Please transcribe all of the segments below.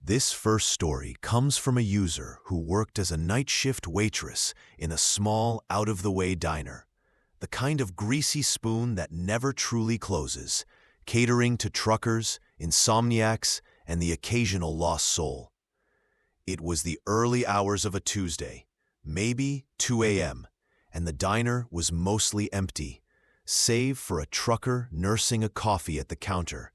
This first story comes from a user who worked as a night shift waitress in a small, out-of-the-way diner, the kind of greasy spoon that never truly closes, catering to truckers, insomniacs, and the occasional lost soul. It was the early hours of a Tuesday, maybe 2 a.m., and the diner was mostly empty, save for a trucker nursing a coffee at the counter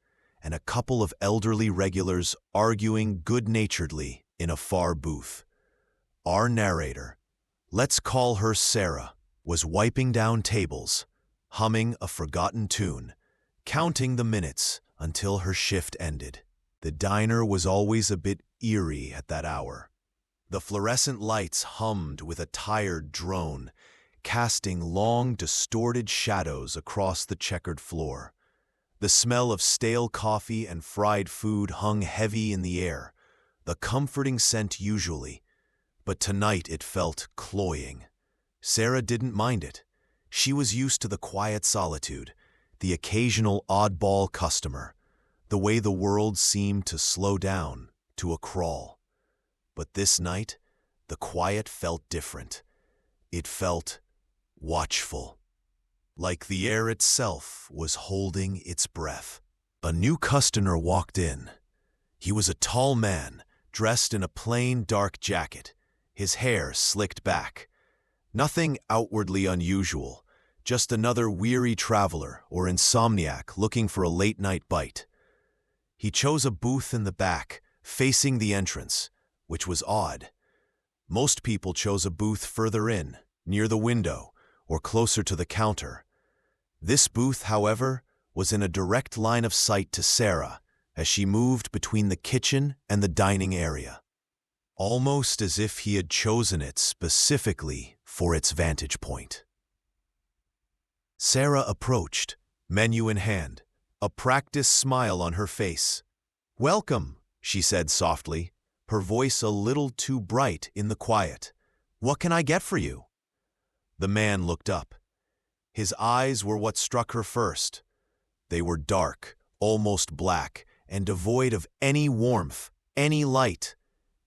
and a couple of elderly regulars arguing good-naturedly in a far booth. Our narrator, let's call her Sarah, was wiping down tables, humming a forgotten tune, counting the minutes until her shift ended. The diner was always a bit eerie at that hour. The fluorescent lights hummed with a tired drone, casting long, distorted shadows across the checkered floor. The smell of stale coffee and fried food hung heavy in the air, the comforting scent usually, but tonight it felt cloying. Sarah didn't mind it. She was used to the quiet solitude, the occasional oddball customer, the way the world seemed to slow down to a crawl. But this night, the quiet felt different. It felt watchful, like the air itself was holding its breath. A new customer walked in. He was a tall man, dressed in a plain dark jacket, his hair slicked back. Nothing outwardly unusual, just another weary traveler or insomniac looking for a late-night bite. He chose a booth in the back, facing the entrance, which was odd. Most people chose a booth further in, near the window, or closer to the counter. This booth, however, was in a direct line of sight to Sarah as she moved between the kitchen and the dining area, almost as if he had chosen it specifically for its vantage point. Sarah approached, menu in hand, a practiced smile on her face. "Welcome," she said softly, her voice a little too bright in the quiet. "What can I get for you?" The man looked up. His eyes were what struck her first. They were dark, almost black, and devoid of any warmth, any light.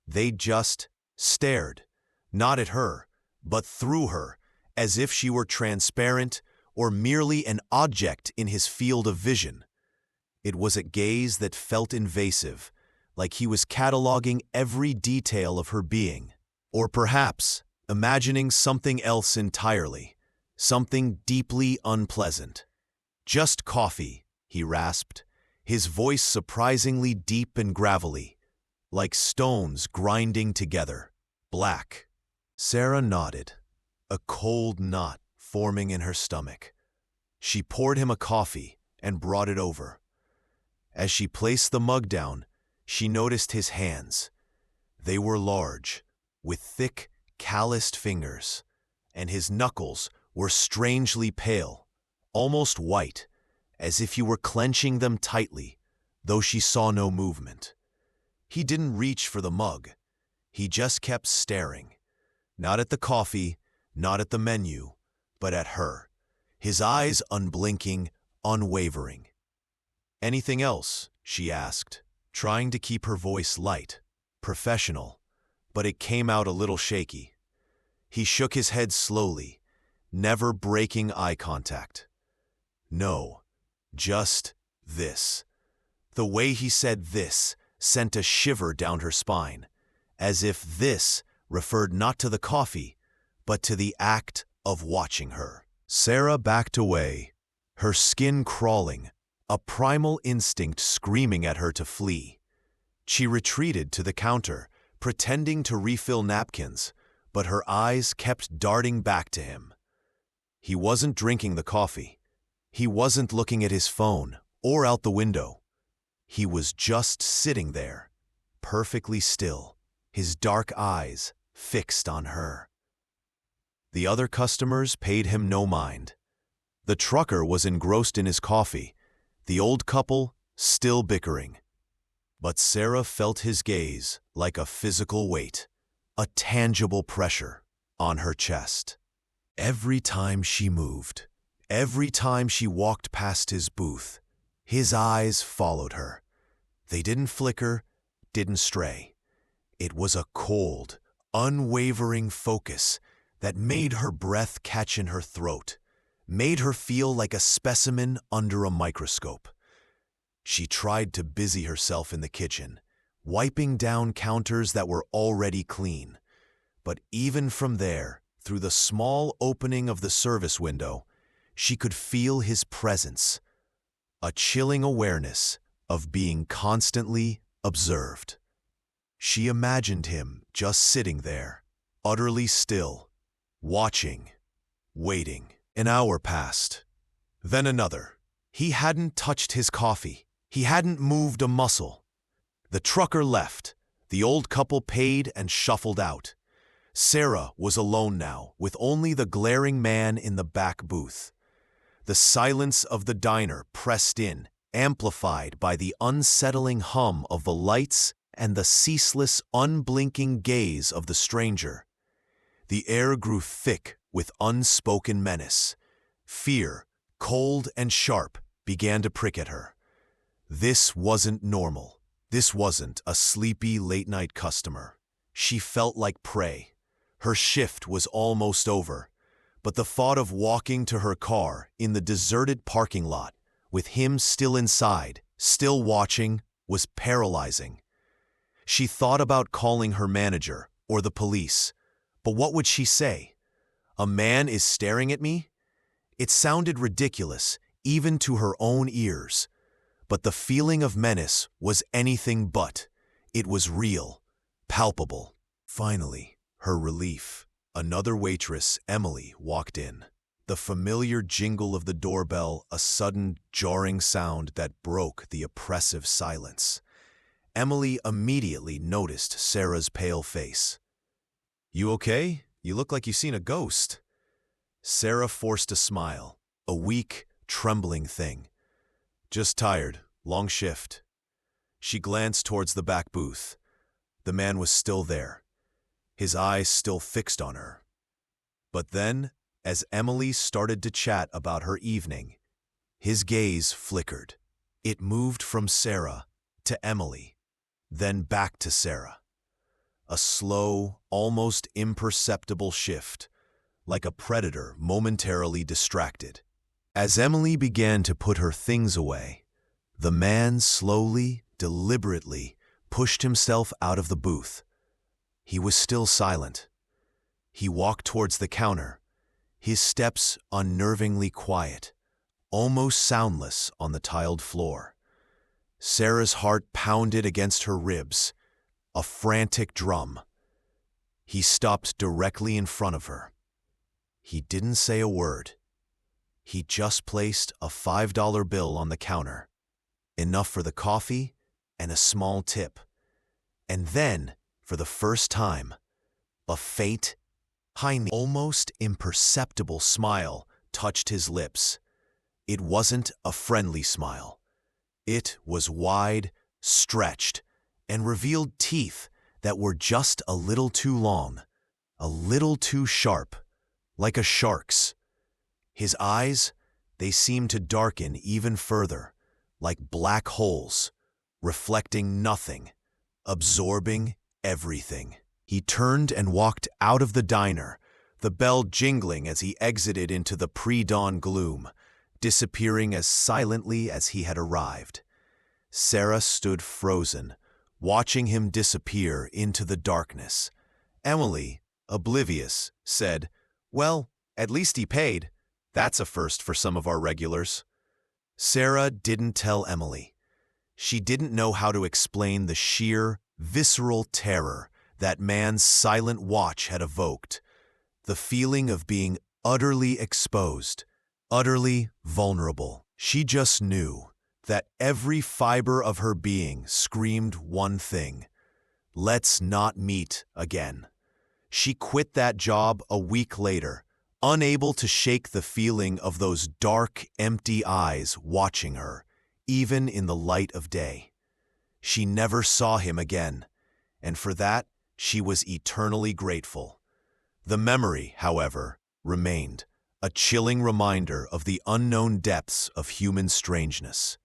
They just stared, not at her, but through her, as if she were transparent or merely an object in his field of vision. It was a gaze that felt invasive, like he was cataloging every detail of her being, or perhaps imagining something else entirely. Something deeply unpleasant. "Just coffee," he rasped, his voice surprisingly deep and gravelly, like stones grinding together. "Black." Sarah nodded, a cold knot forming in her stomach. She poured him a coffee and brought it over. As she placed the mug down, she noticed his hands. They were large, with thick, calloused fingers, and his knuckles were strangely pale, almost white, as if he were clenching them tightly, though she saw no movement. He didn't reach for the mug. He just kept staring, not at the coffee, not at the menu, but at her, his eyes unblinking, unwavering. "Anything else?" she asked, trying to keep her voice light, professional, but it came out a little shaky. He shook his head slowly, never breaking eye contact. "No, just this." The way he said "this" sent a shiver down her spine, as if "this" referred not to the coffee, but to the act of watching her. Sarah backed away, her skin crawling, a primal instinct screaming at her to flee. She retreated to the counter, pretending to refill napkins, but her eyes kept darting back to him. He wasn't drinking the coffee. He wasn't looking at his phone or out the window. He was just sitting there, perfectly still, his dark eyes fixed on her. The other customers paid him no mind. The trucker was engrossed in his coffee, the old couple still bickering. But Sarah felt his gaze like a physical weight, a tangible pressure on her chest. Every time she moved, every time she walked past his booth, his eyes followed her. They didn't flicker, didn't stray. It was a cold, unwavering focus that made her breath catch in her throat, made her feel like a specimen under a microscope. She tried to busy herself in the kitchen, wiping down counters that were already clean. But even from there, through the small opening of the service window, she could feel his presence, a chilling awareness of being constantly observed. She imagined him just sitting there, utterly still, watching, waiting. An hour passed, then another. He hadn't touched his coffee. He hadn't moved a muscle. The trucker left. The old couple paid and shuffled out. Sarah was alone now, with only the glaring man in the back booth. The silence of the diner pressed in, amplified by the unsettling hum of the lights and the ceaseless, unblinking gaze of the stranger. The air grew thick with unspoken menace. Fear, cold and sharp, began to prick at her. This wasn't normal. This wasn't a sleepy late-night customer. She felt like prey. Her shift was almost over, but the thought of walking to her car in the deserted parking lot, with him still inside, still watching, was paralyzing. She thought about calling her manager or the police, but what would she say? "A man is staring at me?" It sounded ridiculous, even to her own ears. But the feeling of menace was anything but. It was real, palpable. Finally, her relief. Another waitress, Emily, walked in. The familiar jingle of the doorbell, a sudden, jarring sound that broke the oppressive silence. Emily immediately noticed Sarah's pale face. "You okay? You look like you've seen a ghost." Sarah forced a smile, a weak, trembling thing. "Just tired. Long shift." She glanced towards the back booth. The man was still there, his eyes still fixed on her. But then, as Emily started to chat about her evening, his gaze flickered. It moved from Sarah to Emily, then back to Sarah. A slow, almost imperceptible shift, like a predator momentarily distracted. As Emily began to put her things away, the man slowly, deliberately pushed himself out of the booth. He was still silent. He walked towards the counter, his steps unnervingly quiet, almost soundless on the tiled floor. Sarah's heart pounded against her ribs, a frantic drum. He stopped directly in front of her. He didn't say a word. He just placed a $5 bill on the counter, enough for the coffee and a small tip. And then, for the first time, a faint, almost imperceptible smile touched his lips. It wasn't a friendly smile. It was wide, stretched, and revealed teeth that were just a little too long, a little too sharp, like a shark's. His eyes, they seemed to darken even further, like black holes, reflecting nothing, absorbing everything. He turned and walked out of the diner, the bell jingling as he exited into the pre-dawn gloom, disappearing as silently as he had arrived. Sarah stood frozen, watching him disappear into the darkness. Emily, oblivious, said, "Well, at least he paid. That's a first for some of our regulars." Sarah didn't tell Emily. She didn't know how to explain the sheer, visceral terror that man's silent watch had evoked, the feeling of being utterly exposed, utterly vulnerable. She just knew that every fiber of her being screamed one thing: let's not meet again. She quit that job a week later, unable to shake the feeling of those dark, empty eyes watching her, even in the light of day. She never saw him again, and for that she was eternally grateful. The memory, however, remained, a chilling reminder of the unknown depths of human strangeness.